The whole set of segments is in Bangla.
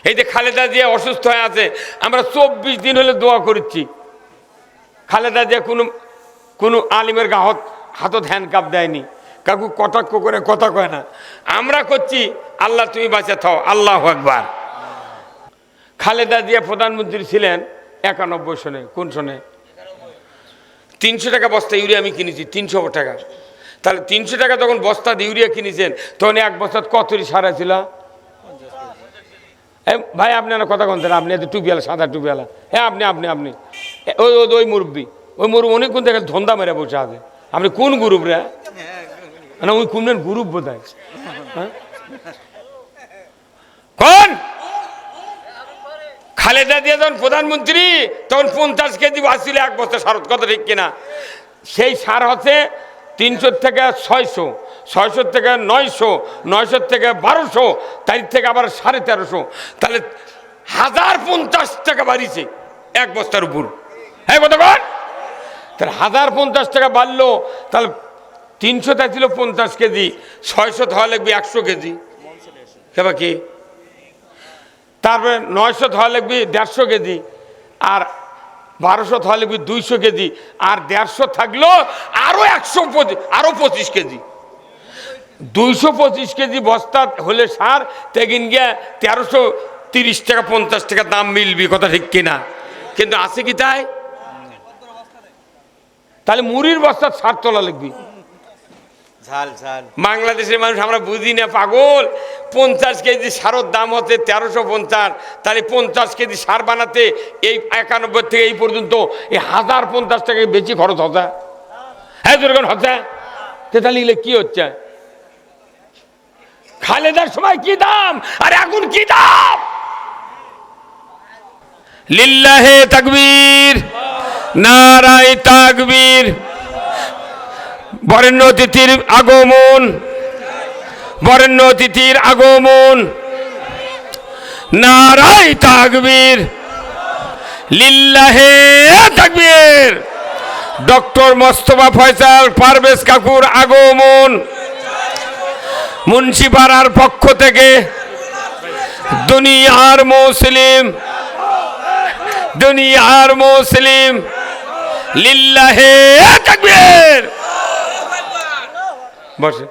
এই যে খালেদা জিয়া অসুস্থ হয়ে আছে, আমরা 24 দিন হলে দোয়া করছি। খালেদা জিয়া কোনো আলিমের হাতত হ্যান্ডকাপ দেয়নি, কাকু কটাক্ষ করে কথা কয় না। আমরা করছি আল্লাহ তুমি বাঁচা থাও, আল্লাহু আকবার। খালেদা জিয়া প্রধানমন্ত্রী ছিলেন 91 সনে। কোন সনে? 300 টাকা বস্তা ইউরিয়া আমি কিনেছি, 300 টাকা। তাহলে 300 টাকা যখন বস্তা ইউরিয়া কিনেছেন, তখন এক বস্তা কতরি সারা ছিল? ভাই আপনি না কথা বলতেন, আপনি এত টুপিওয়ালা, সাদা টুপিওয়ালা। হ্যাঁ আপনি আপনি আপনি ওই মুরব্বী, ওই অনেকক্ষণ দেখেন ধন্দা মেরে বসে আছে। আপনি কোন গ্রুপ রে? না ওই কোন গ্রুপ বোধ হয়। কোন? খালেদা জিয়া যখন প্রধানমন্ত্রী তখন 50 কেজি আসছিল এক বস্তা সার, কথা ঠিক কিনা? সেই সার হচ্ছে 300 থেকে 600, 600 থেকে 900, 900 থেকে 1200, তার থেকে আবার 1350। তাহলে 1050 টাকা বাড়িছে এক বস্তার উপর। হ্যাঁ কতক্ষণ? তাহলে 1050 টাকা বাড়লো। তাহলে 300 ছিল 50 কেজি, 600 হওয়া লাগবে 100 কেজি। কেবা কি? তারপরে 900 হওয়া লাগবে 150 কেজি, আর 1200 হওয়া লাগবে 200 কেজি, আর 150 থাকলো আরো 125, আরো 25 কেজি। 225 কেজি বস্তা হলে সার তেগিন গিয়া 1330 টাকা 50 টাকা দাম মিলবি, কথা ঠিক কিনা? কিন্তু আছে কি তাই? তাহলে মুড়ির বস্তা সার তোলা লাগবে। বাংলাদেশের মানুষ আমরা বুঝি না, পাগল। 50 কেজি সারের দাম হচ্ছে 1350। তাহলে 50 কেজি সার বানাতে এই 91 থেকে এই পর্যন্ত 1050 টাকা বেশি খরচ হচ্ছে। হ্যাঁ দুর্গণ হচ্ছে। তাহলে কি হচ্ছে? খালেদার সময় কি দাম আর এখন কি দাম? লিল্লাহে তাকবীর, নারায়ে তাকবীর। বরেণ্য অতিথির আগমন, বরেণ্য অতিথির আগমন, নারায়ে তাকবীর, লিল্লাহে তাকবীর। ডক্টর মোস্তফা ফয়সাল পারভেজ কাকুর আগমন মুন্সিপাড়ার পক্ষ থেকে দুনিয়ার মুসলিম, দুনিয়ার মুসলিম, লিল্লাহে তাকবীর। বসে।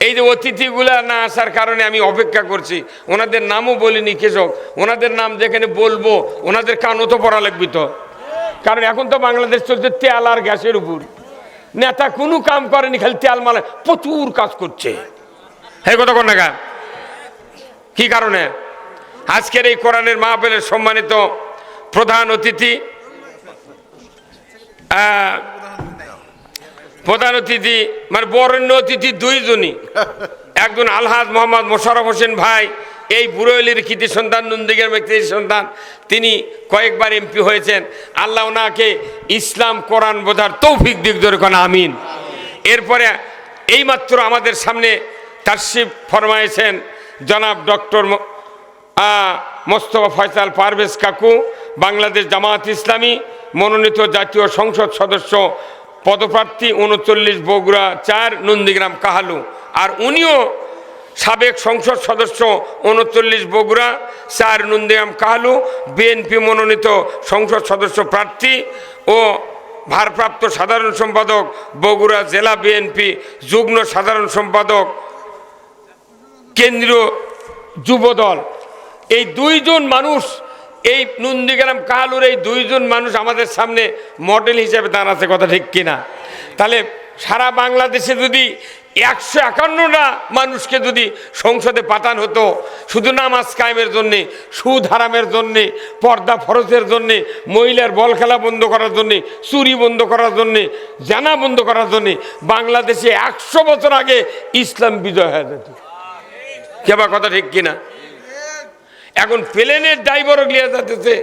এই যে অতিথিগুলা না আসার কারণে আমি অপেক্ষা করছি, ওনাদের নামও বলিনি কৃষক, ওনাদের নাম যেখানে বলবো ওনাদের কানও তো পড়া লাগবে তো। কারণ এখন তো বাংলাদেশ চলছে তেল আর গ্যাসের উপর। নেতা কোনো কাম করেনি, খালি তেল মালে প্রচুর কাজ করছে। হ্যাঁ কত কোন টাকা? কি কারণে? আজকের এই কোরআনের মাহফিলের সম্মানিত প্রধান অতিথি, প্রধান অতিথি মানে বরেণ্য অতিথি দুইজনই। একজন আলহাজ মোহাম্মদ মোশাররফ হোসেন ভাই, এই বুড়োলির কৃতি সন্তান, নন্দীগ্রাম কৃতি সন্তান। তিনি কয়েকবার এমপি হয়েছেন। আল্লাহ ওনাকে ইসলাম কোরআন বোঝার তৌফিক দিক ধরে কোন আমিন। এরপরে এইমাত্র আমাদের সামনে তাশরিফ ফরমাইছেন জনাব ডক্টর মোস্তফা ফয়সাল পারভেজ কাকু, বাংলাদেশ জামায়াত ইসলামী মনোনীত জাতীয় সংসদ সদস্য পদপ্রার্থী 39 বগুড়া 4 নন্দীগ্রাম কাহালু। আর উনিও সাবেক সংসদ সদস্য 39 বগুড়া 4 নন্দীগ্রাম কাহালু, বিএনপি মনোনীত সংসদ সদস্য প্রার্থী ও ভারপ্রাপ্ত সাধারণ সম্পাদক বগুড়া জেলা বিএনপি, যুগ্ম সাধারণ সম্পাদক কেন্দ্রীয় যুবদল। এই দুইজন মানুষ, এই নন্দীগ্রাম কাহালুর এই দুইজন মানুষ আমাদের সামনে মডেল হিসেবে দাঁড়াচ্ছে, কথা ঠিক কিনা? তাহলে সারা বাংলাদেশে যদি 151টা মানুষকে যদি সংসদে পাঠানো হতো শুধু নামাজ কায়েমের জন্যে, সুদ হারামের জন্যে, পর্দা ফরজের জন্যে, মহিলার বল খেলা বন্ধ করার জন্যে, চুরি বন্ধ করার জন্যে, জানা বন্ধ করার জন্যে, বাংলাদেশে 100 বছর আগে ইসলাম বিজয় হয়ে যেত। কেবা কথা ঠিক কিনা? এখন প্লেনের ড্রাইভারও লিয়ে যাচ্ছে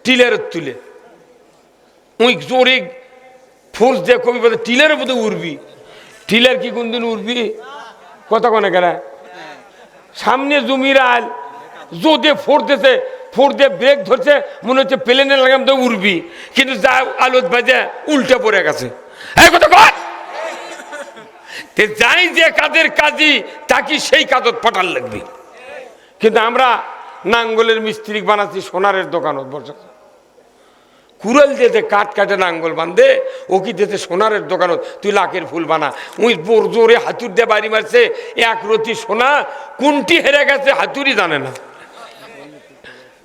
টিলের তুলে, ওই জোরে ফোর্স দিয়ে কবি বলতে টিলের মধ্যে উড়বি। টিলের কি কোনদিন উড়বি? কথা কনে কেন? সামনে জমির আল জোদে ফোর দিয়েছে, ফোর দিয়ে ব্রেক ধরছে, মনে হচ্ছে প্লেনের লাগাম তো উড়বি, কিন্তু যা আলোত বাজে উল্টে পড়ে গেছে। এই কথা কর যাই যে কাজের কাজই তাকে সেই কাজত পটাল লাগবে। কিন্তু আমরা নাঙ্গলের মিস্ত্রি বানাচ্ছি সোনারের দোকানত বসে, কুড়াল দিতে কাঠ কাটে নাঙ্গল বান্ধে, ও কি দিতে সোনারের দোকানত তুই লাখের ফুল বানা। উই বোর জোরে হাতুর দিয়ে বাড়ি মারছে, এক রতি সোনা কোনটি হেরে গেছে হাতুরই জানে না।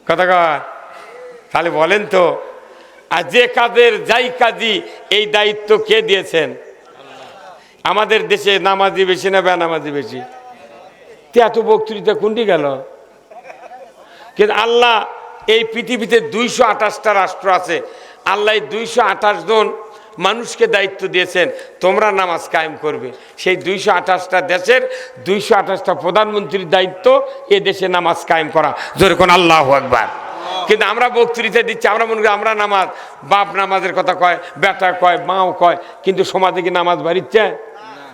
কথা কয়, তাহলে বলেন তো, আর যে কাজের যাই কাজই এই দায়িত্ব কে দিয়েছেন? আমাদের দেশে নামাজি বেশি না বেনামাজি বেশি? এত বক্তৃতা কোনটি গেল? কিন্তু আল্লাহ এই পৃথিবীতে 228টা রাষ্ট্র আছে, আল্লাহ 228 জন মানুষকে দায়িত্ব দিয়েছেন তোমরা নামাজ কায়েম করবে। সেই 228টা দেশের 228টা প্রধানমন্ত্রীর দায়িত্ব এ দেশে নামাজ কায়েম করা। জোরে কোন আল্লাহু আকবার। কিন্তু আমরা বক্তৃতা দিচ্ছি, আমরা মনে করি আমরা নামাজ, বাপ নামাজের কথা কয়, বেটা কয়, মাও কয়, কিন্তু সমাজে কি নামাজ বাড়িচ্ছে?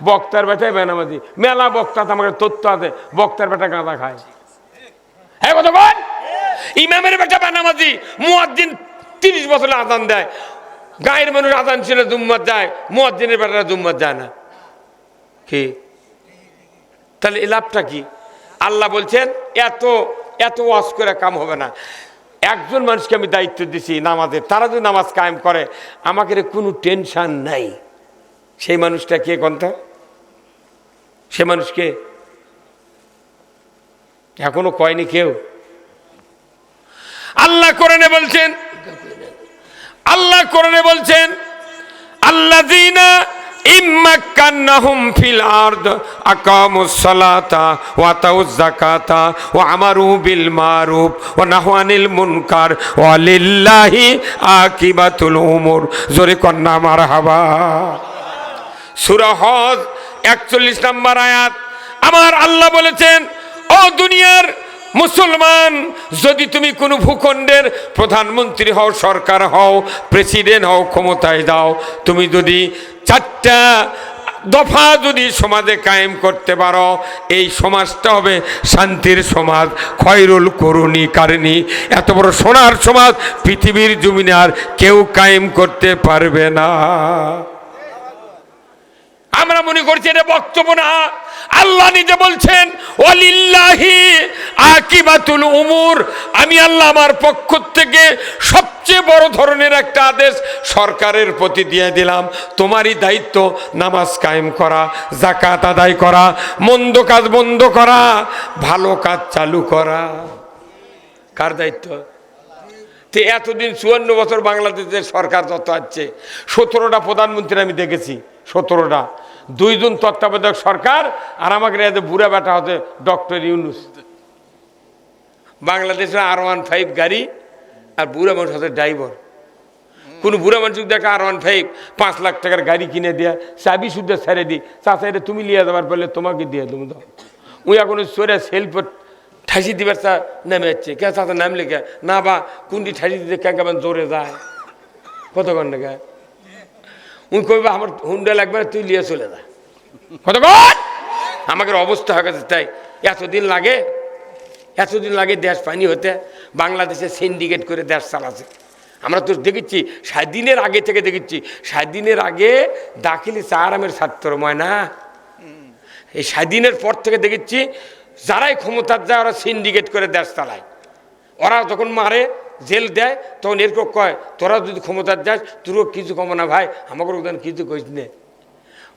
বক্তার বেটাই বেনামাজি, মেলা বক্তা আমাকে তথ্য আছে, বক্তার বেটা গাঁদা খায়। হ্যাঁ কথা বল, ইমামের বেটা বেনামাজি, মুয়াজ্জিন 30 বছরে আজান দেয়, গায়ের মানুষ আজান ছিল জুম্মাত যায়, মুয়াজ্জিনের বেটারা জুম্মাত যায় না। কি তাহলে এই লাভটা কি? আল্লাহ বলছেন এত এত ওয়াজ করে কাম হবে না। একজন মানুষকে আমি দায়িত্ব দিছি নামাজের, তারা যদি নামাজ কায়েম করে আমাকে কোনো টেনশন নাই। সেই মানুষটা কে কোনটা? সে মানুষকে এখনো কয়নি কেউ। আল্লাহ কোরআনে বলছেন, আল্লাহ কোরআনে বলছেন আল্লাযীনা ইম্মাক্কান্নাহুম ফিল আরদ আকামুস সালাতা ওয়া আতাউয যাকাতা ওয়া আমারু বিল মারুফ ওয়া নাহু আনিল মুনকার ওয়া লিল্লাহি আকিবাতুল উমুর। জোরে কন্না মারহাবা। সূরা হজ 41 নম্বর আয়াত। আমার আল্লাহ বলেছেন, ও দুনিয়ার মুসলমান, যদি তুমি কোনো ভূখণ্ডের প্রধানমন্ত্রী হও, সরকার হও, প্রেসিডেন্ট হও, ক্ষমতায় যাও, তুমি যদি 4টা দফা যদি সমাজে কায়েম করতে পারো, এই সমাজটা হবে শান্তির সমাজ, খয়রুল করুনি কারণী। এত বড় সোনার সমাজ পৃথিবীর জমিনে আর কেউ কায়েম করতে পারবে না। আমরা মনে করছি এটা বক্তব্য না, আল্লাহ নিজে বলছেন ওয়ালিল্লাহি আকিবাতুল উমুর। আমি আল্লাহ আমার পক্ষ থেকে সবচেয়ে বড় ধরনের একটা আদেশ সরকারের প্রতি দিয়ে দিলাম, তোমারই দায়িত্ব নামাজ কায়েম করা, যাকাত আদায় করা, মন্দ কাজ বন্ধ করা, ভালো কাজ চালু করা। কার দায়িত্ব? তে এতদিন 54 বছর বাংলাদেশের সরকার যত আছে, 17টা প্রধানমন্ত্রী আমি দেখেছি, 17টা, 2 জন তত্ত্বাবধায়ক সরকার, আর আমাকে বুড়া বেটা হতে ডক্টর ইউনুস। বাংলাদেশের R15 গাড়ি আর বুড়া মানুষ হতে ড্রাইভার। কোনো বুড়া মানুষ দেখে R15 5 লাখ টাকার গাড়ি কিনে দেয়া, চাবি শুদ্ধ ছেড়ে দিই, চাচা এটা তুমি লিয়ে যাবার বললে তোমাকে দিয়ে তুমি দাও। উই এখন চোরে সেলফ ঠাসি দিবার চা নেমে যাচ্ছে, কে চাচা নাম লেখে না, বা কোনটি ঠাসি দিতে কেমন জোরে যায়, কতক্ষণ লেখা উনি কইবা আমার হুন্ডা লাগবে না, তুই লিয়ে চলে যা। কতক্ষণ আমাদের অবস্থা হয়ে গেছে। তাই এতদিন লাগে দেশ পানি হতে। বাংলাদেশে সিন্ডিকেট করে দেশ চালাচ্ছে। আমরা তো দেখেছি স্বাধীনের আগে থেকে দেখেছি, স্বাধীনের আগে দাখিলি চারামের ছাত্র ময়না, এই স্বাধীনের পর থেকে দেখেছি যারাই ক্ষমতার যায় ওরা সিন্ডিকেট করে দেশ চালায়। ওরা যখন মারে জেল দেয় তখন এরকম কয়, তোরা যদি ক্ষমতার যাস তোরও কিছু কম না ভাই, আমাকে কিছু কইস নে।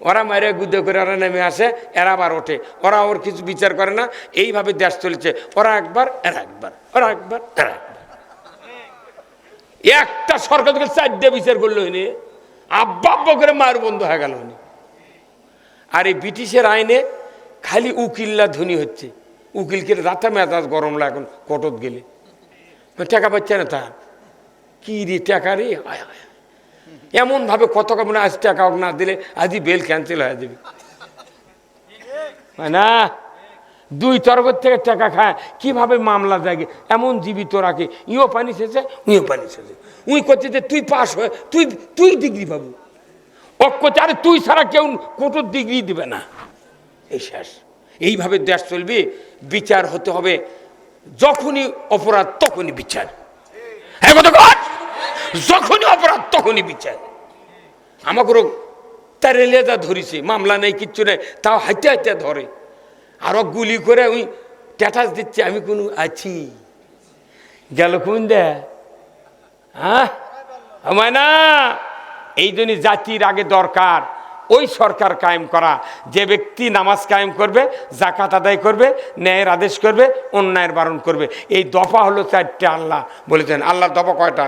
ওরা মারে গুদ্ধে করে ওরা নেমে আসে, এরা আবার ওঠে, ওরা ওর কিছু বিচার করে না। এইভাবে দেশ চলেছে, ওরা একবার এরা একবার, ওরা একবার এরা একবার। একটা সরকার থেকে 4টে বিচার করলো হইনি, আব্বা করে মার বন্ধ হয়ে গেল হইনি। আর এই ব্রিটিশের আইনে খালি উকিল্লা ধনী হচ্ছে, উকিলকে রাতে মেজাজ গরম লাগে। এখন কোর্টত গেলে টাকা পাচ্ছে না, তার কি রে টাকা রে, এমন ভাবে কত কেমন আজ টাকা না দিলে আজই বেল ক্যান্সেল হয়ে যাবে না। 2 তরফের থেকে টাকা খায়, কিভাবে মামলা জাগে এমন জীবিত রাখে। ইও পানি শেষে উইও পানি শেষে, উই করছে যে তুই পাস হয়ে তুই ডিগ্রি পাবো, করছে আরে তুই ছাড়া কেউ কোটোর ডিগ্রি দিবে না। এই শেষ। এইভাবে দেশ চলবে। বিচার হতে হবে, যখনই অপরাধ তখনই বিচার। হ্যাঁ কথা কর, যখনই অপরাধ তখনই বিচার। আমাকে তার রেলেদা ধরেছে, মামলা নেই কিচ্ছু নেই, তাও হাইতে হাইতে ধরে, আরো গুলি করে ওই স্ট্যাটাস দিচ্ছে আমি কোনো আছি। গেল কোন দে? হ্যাঁ না, এই জন্য জাতির আগে দরকার ওই সরকার কায়েম করা যে ব্যক্তি নামাজ কায়েম করবে, জাকাত আদায় করবে, ন্যায়ের আদেশ করবে, অন্যায়ের বারণ করবে। এই দফা হলো 4টে। আল্লাহ বলেছেন। আল্লাহর দফা কয়টা?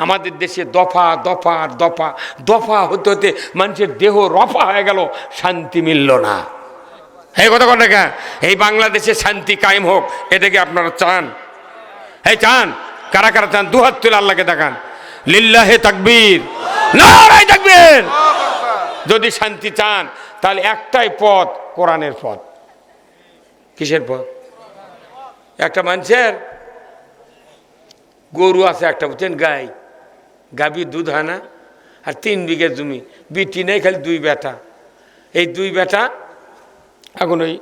আমাদের দেশে দফা দফা দফা দফা হতে হতে মানুষের দেহ রফা হয়ে গেল, শান্তি মিলল না। এই কথা কথা কেন? এই বাংলাদেশে শান্তি কায়েম হোক, এটাকে আপনারা চান? এই চান? কারা কারা চান? দুহাত তুলে আল্লাহকে দেখান। লিল্লাহে তাকবীর, নারায়ে তাকবীর। যদি শান্তি চান তাহলে একটাই পথ, কোরআনের পথ। কিসের পথ? একটা মানুষের গরু আছে একটা, বুঝছেন, গাভীর দুধ হয় না, আর 3 বিঘে জমি, বিটি নেই, খালি 2 বেটা। এই 2 বেটা এখন ওই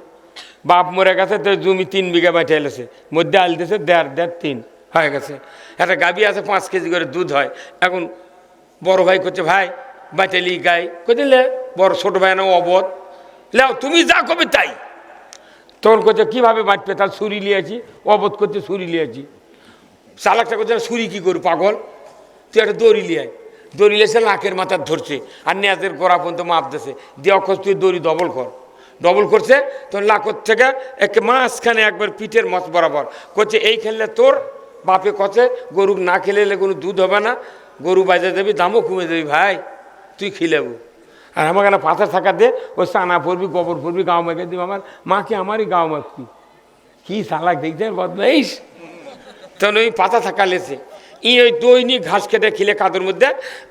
বাপ মরে গেছে, তো জমি 3 বিঘা বাইটে এলেছে, মধ্যে আল দিয়েছে 1.5 3 হয়ে গেছে। একটা গাভী আছে 5 কেজি করে দুধ হয়। এখন বড় ভাই করছে, ভাই বাঁচালি গাই, কোথায় লে? বড় ছোট ভাই না অবধ, লেও তুমি যা কবে তাই। তখন করছে কীভাবে বাঁচবে? তার ছুরি লিয়েছি, অবধ করছে ছুরি লিয়েছি। চালাকটা করছে ছুরি কী করি পাগল, তুই একটা দড়ি লিয়াই। দড়ি লিয়েছে, নাকের মাথার ধরছে আর নেজের গোড়া পর্যন্ত মাপ দিয়েছে, দিয়ে অক্ষর তুই দড়ি ডবল কর। ডবল করছে, তখন লাকর থেকে একে মাঝখানে একবার পিঠের মত বরাবর করছে। এই খেললে তোর বাপে কছে গরু না খেলে কোনো দুধ হবে না, গরু বাজে দেবি, দামও কমে দেবি, ভাই তুই খিলেবু। আর আমার কেন পাথর থাকা দে, ওই চানা পড়বি, গোবর পড়বি, গাও মেখে দিবি, আমার মাকে আমারই গাও মাখবি। কি চালাক দেখছেন বদমাইশ। তখন ওই পাতা থাকা লেছে, ওই দৈনিক ঘাস কেটে খিলে কাদুর মধ্যে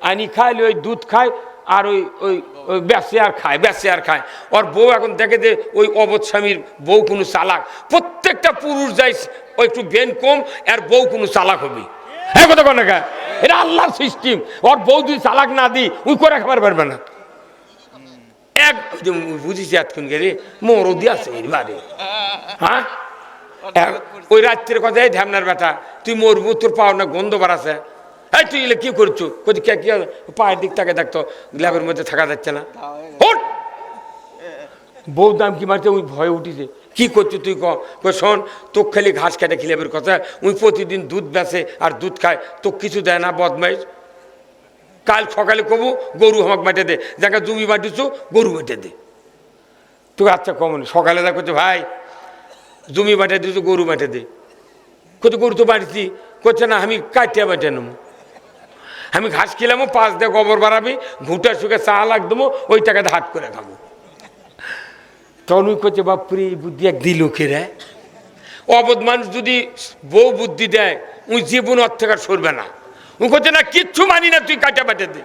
আনি খাইলে ওই দুধ খায়, আর ওই ওই ওই ব্যবসে আর খায়। ওর বউ এখন দেখে যে ওই অবধ স্বামীর বউ কোনো চালাক, প্রত্যেকটা পুরুষ যাই ওই একটু বেন কম, আর বউ কোনো চালাক হবে। হ্যাঁ কথা কন না, এটা আল্লাহর সিস্টেম। ওর বউ যদি চালাক না দিই ওই করে খাবার পারবে না। এক বুঝিস এতক্ষণ গেলে মরদি আছে বাড়ি। হ্যাঁ ওই রাত্রের কথা, এই ঢ্যামনার বেটা তুই মরবু, তোর পাও না গন্ধ বাড়াছে, এই তুই এলে কি করছো? কোথায় কে কি পায়ের দিক তাকে দেখতো, ল্যাবের মধ্যে থাকা যাচ্ছে না। বউ দাম কি মারছে, ওই ভয়ে উঠিছে। কি করছো তুই? শোন, তোক খালি ঘাস কেটে খিলেবের কথা, ওই প্রতিদিন দুধ বেচে আর দুধ খায়, তোক কিছু দেয় না, বদমাইশ। কাল সকালে কবু গরু আমাকে বাটে দে, যাকে জমি বাটিছো গরু বেটে দে। তোকে আচ্ছা কমন সকালে যা করছে, ভাই জমি বাটে দিয়েছো, গরু বাটে দে। কত গরু তো বাড়িছি, করছে না আমি কাটিয়া বাটে নেবো, আমি ঘাস খেলামো, 5 দিয়ে গোবর বাড়াবি, ঘুঁটার সুখে চা লাগ দেবো, ওই টাকাতে হাট করে খাবো। তখন ওই করছে, বাপরে বুদ্ধি এক দিল খেরে। অবধ মানুষ যদি বউ বুদ্ধি দেয়, ওই জীবন ওর থেকে সরবে না। ও করছে না কিচ্ছু মানি না, তুই কাটা বাটে দে।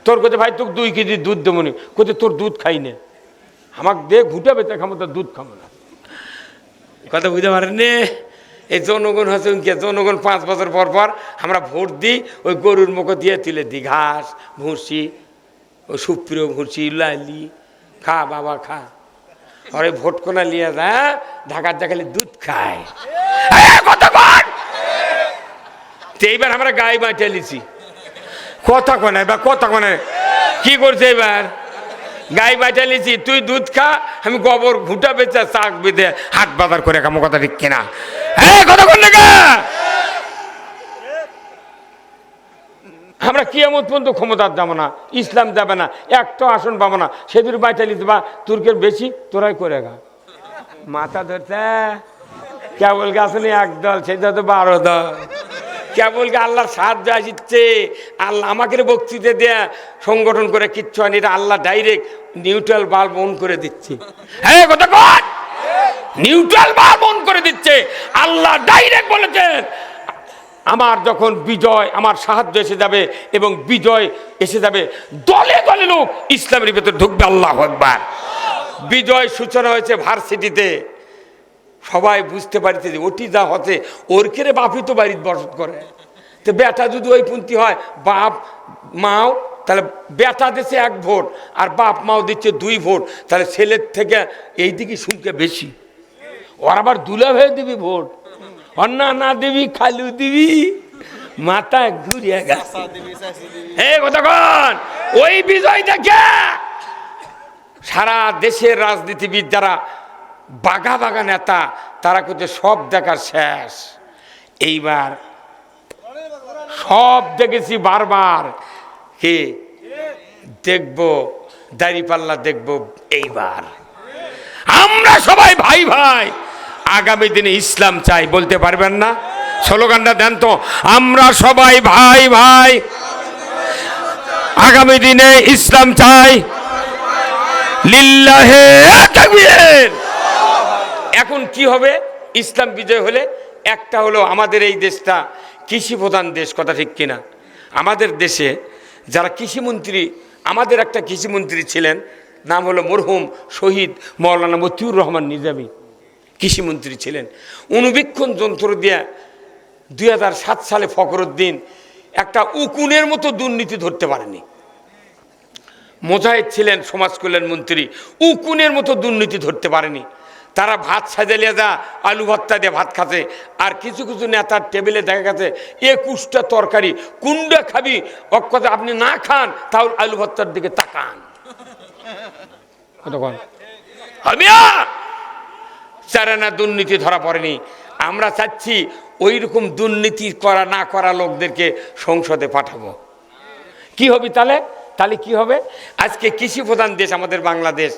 তোর করছে, ভাই তোকে 2 কেজি দুধ দেবো নি, করছে তোর দুধ খাই না, আমাকে দে ঘুটে বেঁচে খাবো, তোর দুধ খাবো না। কথা বুঝতে পারেন নে? এই জনগণ হচ্ছে, জনগণ 5 বছর পর পর আমরা ভোট দিই, ওই গরুর মুখে দিয়ে তুলে দিই ঘাস ভুসি, ওই সুপ্রিয় ভুসি লালি, খা বাবা খা। আর ওই ভোট কোনা লিয়ে যায়, ঢাকার দেখালে দুধ খায়। এইবার আমরা গায়ে বাঁচিয়ে লিছি, কথা কোনে বা কথা কোনে কি করছে, এবার গায়ে বাঁচিয়ে লিছি, তুই দুধ খা, আমি গোবর ঘুটা বেচা শাক বেঁধে হাট বাজার করে খামো। কথা ঠিক কিনা? হ্যাঁ কথা কোন না, আমরা কিয়ামত পর্যন্ত ক্ষমতার যাবো না, ইসলাম যাবে না, একটা আসন পাবো না, সেদুর বাঁচিয়ে লিতে বা তুর্কের বেশি তোরাই করে গা। মাথা ধরছে কেবল আসলে 1 দল, সেটা তো 12 দল। কেবল আল্লাহর সাহায্য আসছে, আল্লাহ আমাকে বক্তৃতা দেয়া সংগঠন করে কিচ্ছু হয়নি, এটা আল্লাহ ডাইরেক্ট নিউট্রাল বাল্ব অন করে দিচ্ছে। হ্যাঁ কথা কন, নিউট্রাল বাল্ব অন করে দিচ্ছে। আল্লাহ ডাইরেক্ট বলেছেন, আমার যখন বিজয়, আমার সাহায্য এসে যাবে এবং বিজয় এসে যাবে, দলে দলে লোক ইসলামের ভেতর ঢুকবে। আল্লাহু আকবার। বিজয় সূচনা হয়েছে ভার্সিটিতে, সবাই বুঝতে পারছে যে ওটি যা হচ্ছে ওর কেড়ে বাপই তো বাড়িতে বসত করে। তো বেটা যদি ওই পন্থী হয়, বাপ মাও, তাহলে বেটা দিচ্ছে 1 ভোট আর বাপ মাও দিচ্ছে 2 ভোট, তাহলে ছেলের থেকে এই দিকে শুনকে বেশি। ওর আবার দুলা হয়ে দিবি ভোট, অন্না না দিবি, খালু দিবি, মাথা ঘুরিয়ে গেছে। এই কতক্ষণ ওই বিজয় দেখে সারা দেশের রাজনীতিবিদ যারা বাঘা বাঘা নেতা, তারা করছে সব দেখার শেষ, এইবার সব দেখেছি বারবার, কে দেখব দাড়িপাল্লা দেখব। এইবার আমরা সবাই ভাই ভাই, আগামী দিনে ইসলাম চাই, বলতে পারবেন না? স্লোগানটা দেন তো, আমরা সবাই ভাই ভাই, আগামী দিনে ইসলাম চাই, লিল্লাহে তাকবীর। এখন কি হবে? ইসলাম বিজয় হলে একটা হলো, আমাদের এই দেশটা কৃষি প্রধান দেশ, কথা ঠিক কিনা? আমাদের দেশে যারা কৃষিমন্ত্রী, আমাদের একটা কৃষিমন্ত্রী ছিলেন, নাম হলো মরহুম শহীদ মৌলানা মতিউর রহমান নিজামী, কৃষিমন্ত্রী ছিলেন। অনুবীক্ষণ যন্ত্র দিয়ে 2007 সালে ফখরুদ্দিন একটা উকুনের মতো দুর্নীতি ধরতে পারেনি। মোজাহিদ ছিলেন সমাজ কল্যাণ মন্ত্রী, উকুনের মতো দুর্নীতি ধরতে পারেনি। তারা ভাত সাজালিয়ে যা আলু ভর্তা দিয়ে ভাত খাচ্ছে, আর কিছু কিছু নেতার টেবিলে দেখা গেছে 21টা তরকারি, কুন্ডা খাবি কথা, আপনি না খান তাহলে আলু ভর্তার দিকে তাকান। চারানা দুর্নীতি ধরা পড়েনি। আমরা চাচ্ছি ওই রকম দুর্নীতি করা না করা লোকদেরকে সংসদে পাঠাবো। কি হবে তাহলে? তাহলে কি হবে? আজকে কৃষি প্রধান দেশ আমাদের বাংলাদেশ,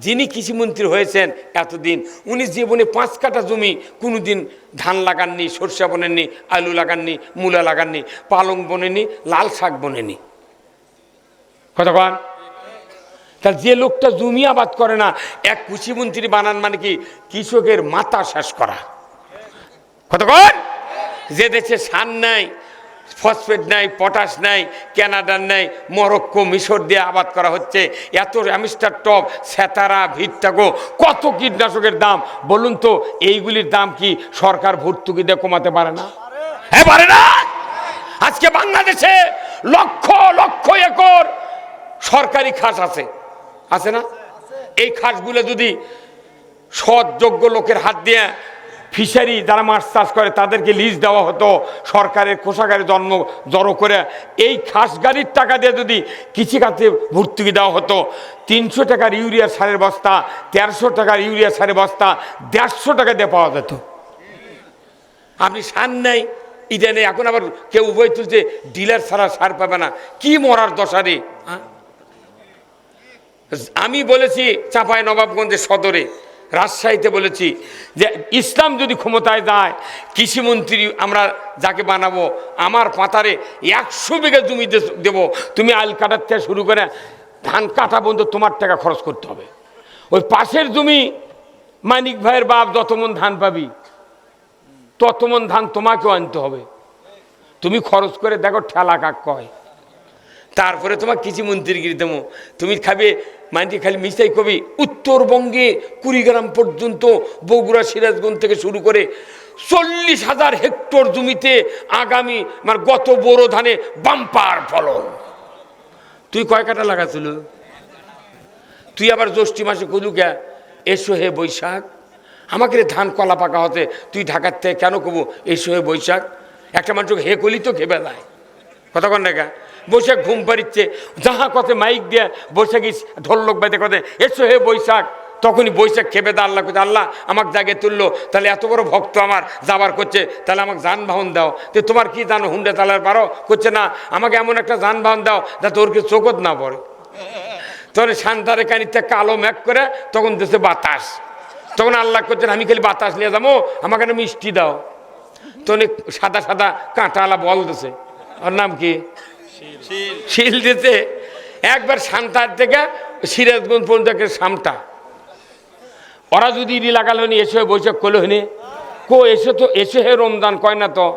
যিনি কৃষিমন্ত্রী হয়েছেন এতদিন, উনি জীবনে 5 কাঠা জমি কোনোদিন ধান লাগাননি, সরষে বোনেননি, আলু লাগাননি, মূলা লাগাননি, পালং বোনেনি, লাল শাক বোনেনি। কতক্ষণ? তাহলে যে লোকটা জমি আবাদ করে না, এক কৃষিমন্ত্রী বানান মানে কি কৃষকের মাথা শেষ করা। কতক্ষণ? যে দেশে সার নাই, ফসফেট নাই, পটাশ নাই, কানাডার নাই, মরক্কো মিশর দিয়ে আবাদ করা হচ্ছে, এত অ্যামিস্টার টপ, সেতারা, ভিটটাগো, কত কীটনাশকের দাম বলুন তো, এইগুলির দাম কি সরকার ভর্তুকি দিয়ে কমাতে পারে না? হ্যাঁ পারে না। আজকে বাংলাদেশে লক্ষ লক্ষ একর সরকারি খাস আছে, আছে না? এই খাসগুলো যদি সৎ যোগ্য লোকের হাত দিয়ে, ফিশারি যারা মাছ চাষ করে তাদেরকে লিজ দেওয়া হতো, সরকারের কোষাগারে জড়ো করে এই খাস গাড়ির টাকা দিয়ে যদি কৃষিখাতে ভর্তুকি দেওয়া হতো, 300 টাকার ইউরিয়া সারের বস্তা, 1300 টাকার ইউরিয়া সারের বস্তা 150 টাকা দিয়ে পাওয়া যেত। আপনি সার নাই, ইটা নেই, এখন আবার কেউ উভয় তুলছে ডিলার ছাড়া সার পাবে না। কি মরার দশারে! আমি বলেছি চাঁপাই নবাবগঞ্জের সদরে, রাজশাহীতে বলেছি যে ইসলাম যদি ক্ষমতায় যায়, কৃষিমন্ত্রী আমরা যাকে বানাবো, আমার পাতারে 100 বিঘা জমি দেবো, তুমি আল কাটার থেকে শুরু করে ধান কাটা বন্ধ তোমার টাকা খরচ করতে হবে। ওই পাশের জমি মানিক ভাইয়ের বাপ যত মন ধান পাবি তত মন ধান তোমাকেও আনতে হবে। তুমি খরচ করে দেখো ঠেলা কাক কয়, তারপরে তোমার কৃষিমন্ত্রীগিরি দেবো। তুমি খাবে মাইন্ডে খালি মিশাই কবি, উত্তরবঙ্গে কুড়িগ্রাম পর্যন্ত, বগুড়া সিরাজগঞ্জ থেকে শুরু করে 40,000 হেক্টর জমিতে আগামী মানে গত বোরো ধানে বাম্পার ফলন। তুই কয় কাটা লাগাছিল? তুই আবার জ্যৈষ্ঠী মাসে কলু কে এসো হে বৈশাখ, আমাকে ধান কলা পাকা হতে তুই ঢাকার থেকে কেন কবো এসো হে বৈশাখ? একটা মানুষ হে কলি তো খেবে যায়, কতক্ষণ দেখা বৈশাখ ঘুম পাড়িচ্ছে, যাহা কথা মাইক দিয়ে বৈশাখী ঢোলক বাইতে কথা এসো হে বৈশাখ, তখনই বৈশাখ খেপে দা আল্লাহ করছে, আল্লাহ আমাকে জাগে তুললো, তাহলে এত বড় ভক্ত আমার যাবার করছে, তাহলে আমাকে যানবাহন দাও। তো তোমার কি জানো হুন্ডে চালার পারো? করছে না, আমাকে এমন একটা যানবাহন দাও যাতে ওর কি চোখত না পড়ে। তখন শান্তারে কানিতে কালো ম্যাক করে তখন দেশে বাতাস, তখন আল্লাহ করছেন আমি খালি বাতাস নিয়ে যাবো, আমাকে একটা মিষ্টি দাও। তখন সাদা সাদা কাঁটাওয়ালা বল দিছে, ওর নাম কি শিল দিতে, একবার শান্তার থেকে সিরাজগঞ্জ পর্যন্ত সামটা। ওরা যদি ইডি লাগাল হনি এসে বৈশাখ করলে হনি কো এসে, তো এসে হে রমজান কয় না, তো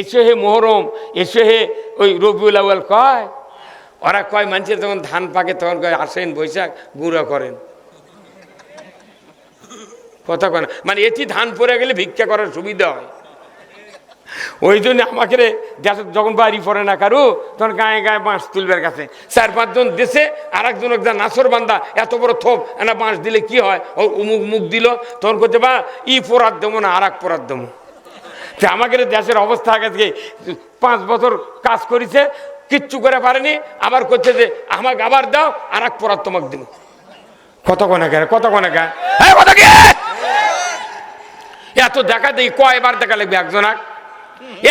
এসে হে মোহরম, এসে হে ওই রবিউল আউয়াল কয়। ওরা কয় মানুষের যখন ধান পাকে তখন কয় আসেন বৈশাখ গুঁড়া করেন, কথা কয় না, মানে এটি ধান পড়ে গেলে ভিক্ষা করার সুবিধা হয়। ওই জন্য আমাকে যখন বাড়ি পড়ে না কারু তখন গায়ে গায়ে বাঁশ তুলবার কাছে 4-5 জন দেশে, আর একজন একজন নাসর বান্দা এত বড় থোপ এনা বাঁশ দিলে কি হয়, ও মুখ মুখ দিল, তখন করতে বা ই পোড়াত দেবো না আর এক পোড়াত দেবো। আমাকে দেশের অবস্থা আগে 5 বছর কাজ করেছে, কিচ্ছু করে পারেনি, আবার করছে যে আমাকে আবার দাও আর এক পোড়াত তোমাকে দিব। কত কোনে গে, কত কোনে গে, এত দেখা দেখি কয়বার দেখা লাগবে একজন।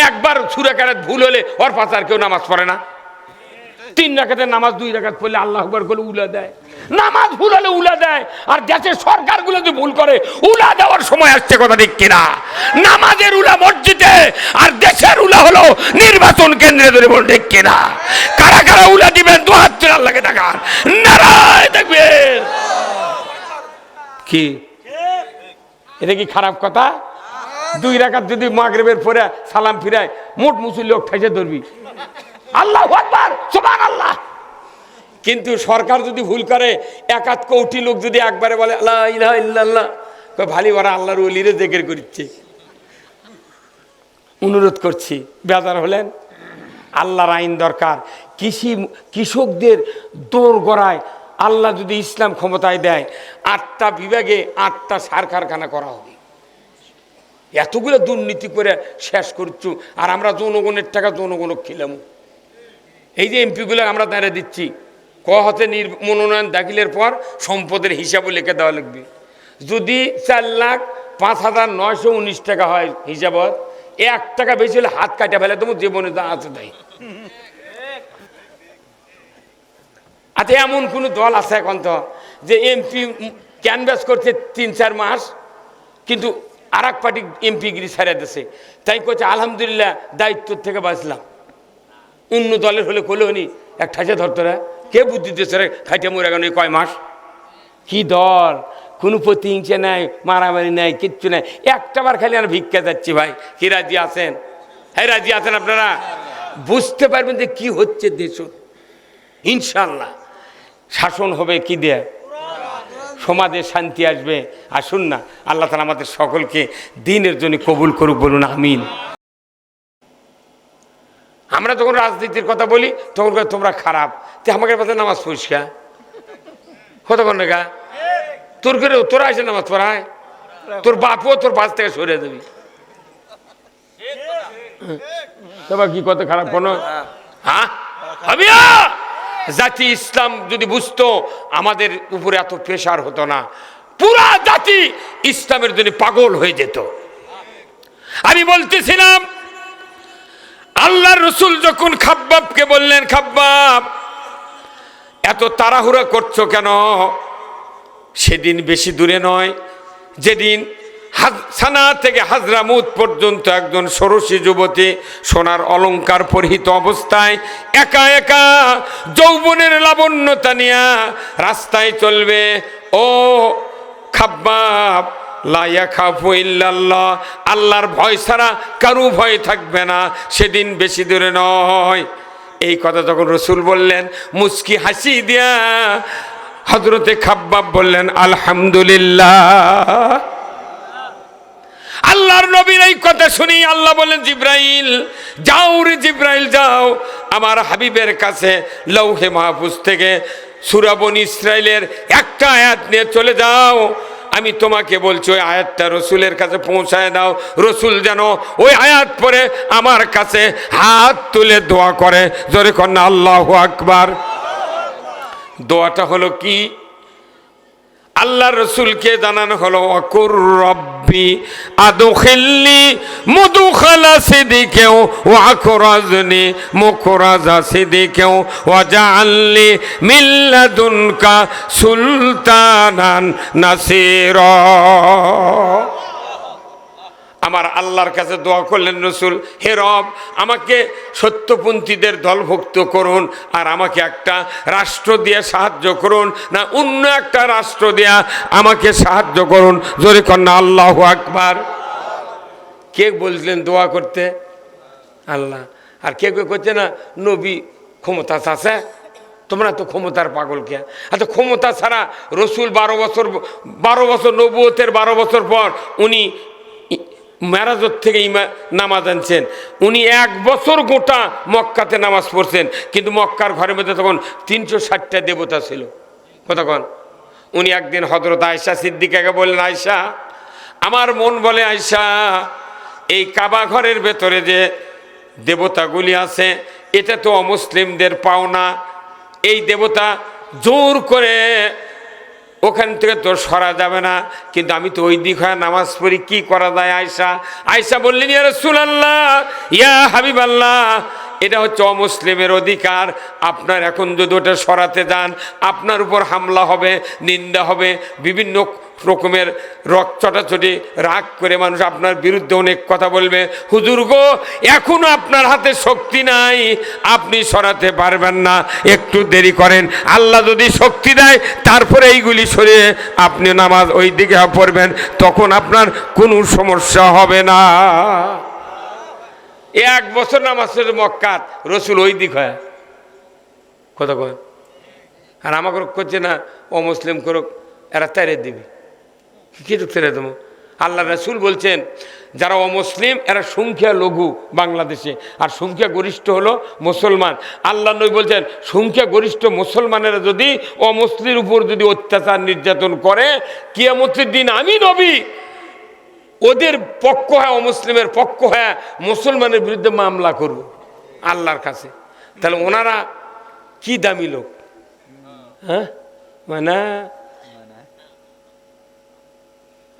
একবার সূরা কারাত ভুল হলে ওর পাশে আর কেউ নামাজ পড়ে না। 3 রাকাতের নামাজ 2 রাকাত পড়লে আল্লাহু আকবার বলে উলা দেয়, নামাজ ভুল হলে উলা দেয়। আর দেশের সরকারগুলো যদি ভুল করে উলা দেওয়ার সময় আসছে, কথা ঠিক কিনা? নামাজের উলা মসজিদে আর দেশের উলা হলো নির্বাচন কেন্দ্রে, ধরে বল ঠিক কিনা? কারা কারা উলা দিবেন দু হাত তুলে আল্লাহকে দেখান, নারায় দেখবেন। কি এটা কি খারাপ কথা? 2 রাকাত যদি মাগরিবের পরে সালাম ফিরায় মোট মুসল্লি লোক ঠাইসে ধরবি আল্লাহু আকবার সুবহানাল্লাহ। কিন্তু সরকার যদি ভুল করে 1 কোটি লোক যদি একবারে বলে লা ইলাহা ইল্লাল্লাহ, ভালি ওরা আল্লাহর ওলিরে জিকির করছে। অনুরোধ করছি, বেজার হলেন? আল্লাহর আইন দরকার। কৃষকদের দৌড় গড়ায় আল্লাহ যদি ইসলাম ক্ষমতায় দেয় 8টা বিভাগে 8টা সার কারখানা করা হবে। এতগুলো দুর্নীতি করে শেষ করছু, আর আমরা জনগণের টাকা জনগণক খেলাম। এই যে এমপিগুলো আমরা দাঁড়িয়ে দিচ্ছি, হতে মনোনয়ন দাখিলের পর সম্পদের হিসাবও লিখে দেওয়া লাগবে। যদি 4,05,919 টাকা হয় হিসাবত, 1 টাকা বেশি হলে হাত কাটা ফেলে তোমার জীবনে যা আছে তাই। আচ্ছা, এমন কোন দল আছে এখন তো যে এমপি ক্যানভাস করছে 3-4 মাস, কিন্তু আর এক পার্টি এমপিগিরি ছাড়িয়ে দিচ্ছে, তাই করছে আলহামদুলিল্লাহ দায়িত্ব থেকে বাঁচলাম। অন্য দলের হলে কলহনি এক ঠাসে ধরতো না, কে বুদ্ধি দিচ্ছে রে, খাইতে মরে গেল কয় মাস। কি দল, কোনো প্রতিহিংসা নাই, মারামারি নাই, কিচ্ছু নাই। একটা বার খালি আর ভিক্ষা যাচ্ছি ভাই। কি রাজি আছেন? হ্যাঁ রাজি আছেন আপনারা? বুঝতে পারবেন যে কি হচ্ছে দেশ। ইনশাল্লাহ শাসন হবে কি দিয়ে? সমাজে শান্তি আসবে। আসুন না, আল্লাহ তাআলা আমাদের সকলকে দ্বীনের জন্য কবুল করুক, বলুন আমিন। আমরা যখন রাজনীতির কথা বলি তখন তোমরা খারাপ, তো আমাকে পাশে নামাজ পরিষ্কার কত কন রেখা তোর করে তোরা এসে নামাজ পড়ায়, তোর বাপও তোর বাস থেকে সরিয়ে দেবি। তোমার কি কত খারাপ কোনো? হ্যাঁ, জাতি ইসলাম যদি বুঝতো আমাদের উপরে এত প্রেশার হতো না, পুরা জাতি ইসলামের জন্য পাগল হয়ে যেত। আমি বলতেছিলাম আল্লাহর রাসূল যখন খাব্বাবকে বললেন, খাব্বাব এত তাড়াহুড়া করছো কেন? সেদিন বেশি দূরে নয়, যেদিন সানা থেকে হাজরামুত পর্যন্ত একজন ষোড়শী যুবতী সোনার অলংকার পরিহিত অবস্থায় একা একা যৌবনের লাবণ্যতা নিয়ে রাস্তায় চলবে। ও খাব্বাব, লা ইয়াখাফু ইল্লাল্লাহ, আল্লাহর ভয় ছাড়া কারো ভয় থাকবে না, সেদিন বেশি দূরে নয়। এই কথা যখন রাসূল বললেন, মুস্কি হাসি দিয়া হযরতে খাব্বাব বললেন আলহামদুলিল্লাহ। আল্লাহর নবীর এই কথা শুনি আল্লাহ বলেন, জিব্রাইল যাও রে জিব্রাইল যাও, আমার হাবিবের কাছে লৌহে মাহফুজ থেকে সূরা বনী ইসরাইলের একটা আয়াত নিয়ে চলে যাও। আমি তোমাকে বলছি ওই আয়াতটা রসুলের কাছে পৌঁছায় দাও, রসুল যেন ওই আয়াত পরে আমার কাছে হাত তুলে দোয়া করে। জোরে কন্যা আল্লাহু আকবার। দোয়াটা হলো কি? আল্লাহর রাসূলকে জানানো হলো, ওয়াকুর রব্বি আদখিলনি মুদখালা সিদিকিন ওয়া আখরাজনি মুখরাজা সিদিকিন ওয়া জাআলনি মিন লাদুনকা সুলতানান নাসীরা। আমার আল্লাহর কাছে দোয়া করলেন রাসূল, হে রব আমাকে সত্যপন্থীদের দলভুক্ত করুন, আর আমাকে একটা রাষ্ট্র দিয়ে সাহায্য করুন, না অন্য একটা রাষ্ট্র দিয়ে আমাকে সাহায্য করুন। জোরে কন্যা আল্লাহু আকবার। কে বললেন দোয়া করতে? আল্লাহ। আর কে কে করছে না নবী ক্ষমতা আছে, তোমরা তো ক্ষমতার পাগল কে? আচ্ছা ক্ষমতা ছাড়া রসুল 12 বছর নবুয়তের 12 বছর পর উনি মেরাজত থেকে নামাজ আনছেন। উনি 1 বছর গোটা মক্কাতে নামাজ পড়ছেন, কিন্তু মক্কার ঘরের মধ্যে তখন 360টা দেবতা ছিল। কতক্ষণ? উনি একদিন হযরত আয়েশা সিদ্দিকাকে বললেন, আয়েশা আমার মন বলে, আয়েশা এই কাবা ঘরের ভেতরে যে দেবতাগুলি আছে এটা তো অমুসলিমদের পাওনা। এই দেবতা জোর করে ওখান থেকে তোর সরা যাবে না, কিন্তু আমি তো ওই দিক হয়ে নামাজ পড়ি, কি করা যায়? আয়েশা আয়েশা বললেন, ইয়া রাসূলুল্লাহ, ইয়া হাবিবাল্লাহ, এটা হচ্ছে অমুসলিমের অধিকার। আপনার এখন যদি ওটা সরাতে যান, আপনার উপর হামলা হবে, নিন্দা হবে, বিভিন্ন রকমের চটাচটি রাগ করে মানুষ আপনার বিরুদ্ধে অনেক কথা বলবে। হুজুর গো, এখনো আপনার হাতে শক্তি নাই, আপনি সরাতে পারবেন না, একটু দেরি করেন, আল্লাহ যদি শক্তি দেয় তারপরে এইগুলি সরিয়ে আপনি নামাজ ওই দিকে পড়বেন, তখন আপনার কোনো সমস্যা হবে না। 1 বছর নামাজ পড়ে মক্কাত, রসুল ওই দিক হয় কথা কয়, আর আমাকে করছে না অমুসলিম করুক, এরা তেরে দিবি, কি তেরে দেবো? আল্লাহ রসুল বলছেন যারা অমুসলিম এরা সংখ্যা লঘু বাংলাদেশে, আর সংখ্যা গরিষ্ঠ হলো মুসলমান। আল্লাহ নবী বলছেন সংখ্যা গরিষ্ঠ মুসলমানেরা যদি অমুসলিমের উপর যদি অত্যাচার নির্যাতন করে, কিয়ামতের দিন আমি নবী ওদের পক্ষ হয়, অমুসলিমের পক্ষ হয়, মুসলমানের বিরুদ্ধে মামলা করব আল্লাহর কাছে। তাহলে ওনারা কি দামি লোক, হ্যাঁ? মানে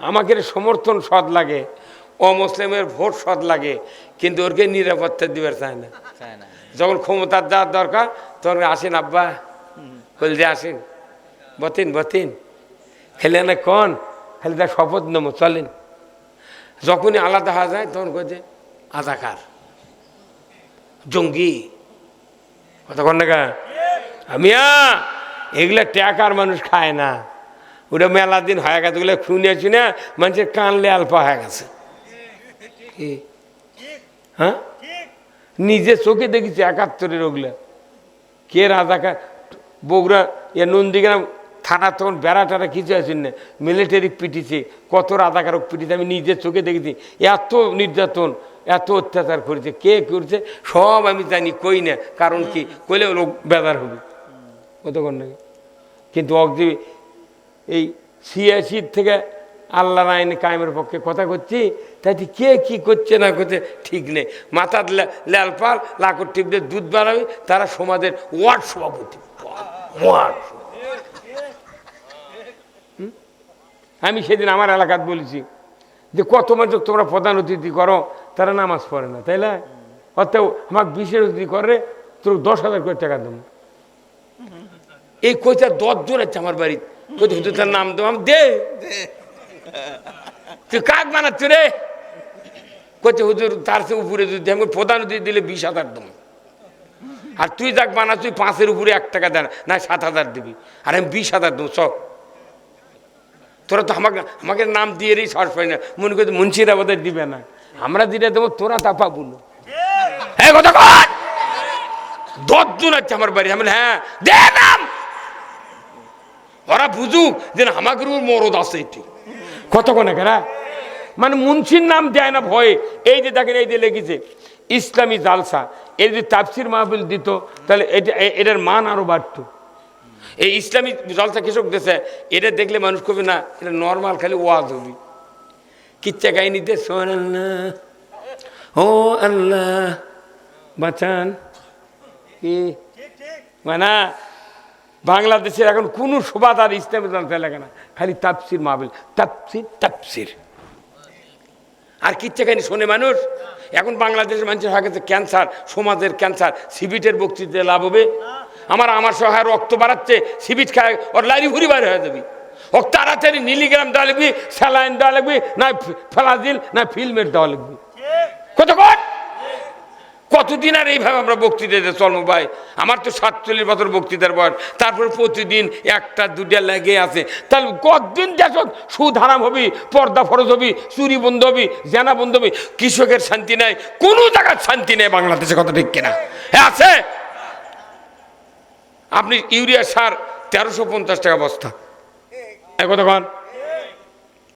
আমাকে সমর্থন সৎ লাগে, অমুসলিমের ভোট সৎ লাগে, কিন্তু ওরকে নিরাপত্তা দিবার চায় না। যখন ক্ষমতার যাওয়ার দরকার তখন আসেন আব্বা, বলতে আসেন, বতিন বতিন, খেলে না কন, খালি তার শপথ নেবো চলেন। যখনই আলাদা হওয়া যায় তখন কইছে আজাকার, জঙ্গি, কথা কন না। আমিয়া এগুলা ট্যাকার মানুষ খায় না, ওটা মেলা দিন হয়ে গেছে, ওগুলো শুনেছি না, মানুষের কানলে আলপা হয়ে গেছে। হ্যাঁ, নিজে চোখে দেখেছি 71-এর ওগুলা। কে রাজাকার, বগুড়া নন্দীগ্রাম থানা তখন বেড়া টাড়া কিছু আছেন না, মিলিটারি পিটিছে, কত রাজাকারক পিটিছে, আমি নিজের চোখে দেখেছি। এত নির্যাতন, এত অত্যাচার করেছে, কে করছে সব আমি জানি, কই না, কারণ কি কইলে লোক বেজার হবে, কতক্ষণ নাকি। কিন্তু অগজি এই 86 থেকে আল্লাহর আইন কায়েমের পক্ষে কথা করছি, তাই কে কি করছে না করছে ঠিক নেই। মাথার লালপাল লাকড় টিপ দিয়ে দুধ বাড়াবে, তারা সমাজের ওয়ার্ড সভাপতি। আমি সেদিন আমার এলাকাত বলেছি যে কত মানুষ তোমরা প্রধান অতিথি করো, তারা নামাজ পড়ে না, তাই না? অর্থাৎ আমাকে বিশেষ অতিথি করে, তোর 10,000 করে টাকা দেবো। এই কইটা 10 জন আছে আমার বাড়িতে, হুজুর তার নাম দেবো, দে তুই কাক বানাচ্ছ রে? কইছে হুজুর তার সে উপরে যদি আমি প্রধান অতিথি দিলে 20,000 দেবো, আর তুই যাক বানাচ্ছ 5-এর উপরে 1 টাকা দেন না, 7,000 দিবি, আর আমি 20,000 দেবো। সব তোরা তো আমাকে নাম দিয়ে সাহস পাই না, মনে করছি মুন্সিরা বোধহয় দিবে না, আমরা দিলে দেবো, তোরা তা পাবো না। হ্যাঁ কথা কর, 10 জন আছে আমার বাড়ি, আমি হ্যাঁ দে নাম, ওরা বুঝুক যে আমাকে মরদ আছে এটি, কতক্ষণ এখানে মানে মুন্সির নাম দেয় না ভয়ে। এই যে দেখেন, এই যে লেগেছে ইসলামী জালসা, এই যদি তাফসির মাহফিল দিত তাহলে এটার মান আরো বাড়তো। এই ইসলামী জলসা কৃষক দেশে এটা দেখলে মানুষ করবে না, এটা নর্মাল খালি ওয়াজ হবি, কিচ্ছা কাহিনীতে সোনাল্লাহ ও আল্লাহ বাঁচান, কি মানে বাংলাদেশের এখন কোনো সুবাদার ইসলামী জলসা লাগে না, খালি তাফসির মাহফিল, তাফসির তাফসির, আর কিচ্ছা কাহিনী শোনে মানুষ। এখন বাংলাদেশের মানুষের হয়ে গেছে ক্যান্সার, সমাজের ক্যান্সার, সিবিটের বক্তৃতা লাভ হবে? আমার সহায় রক্ত বাড়াচ্ছে, সিবিট খায় ওর লাইরি ভুরি বাইরে হয়ে যাবি, ও তাড়াতাড়ি মিলিগ্রাম দেওয়া লাগবি, স্যালাইন দেওয়া লাগবি, না ফ্লাজিল না ফিল্মের দেওয়া লাগবি, কতদিন আর এইভাবে আমরা বক্তৃতা চলবো ভাই? আমার তো 47 বছর বক্তৃতার বয়স, তারপর প্রতিদিন 1টা 2টা লেগে আছে, তাহলে কতদিন দেশ সুদ হারাম হবি, পর্দা ফরজ হবি, চুরি বন্ধ হবি, জেনা বন্ধ হবি, কৃষকের শান্তি নাই, কোনো জায়গার শান্তি নেই বাংলাদেশে, কথা ঠিক কিনা? হ্যাঁ আছে। আপনি ইউরিয়া সার 1350 টাকা বস্তা, কতক্ষণ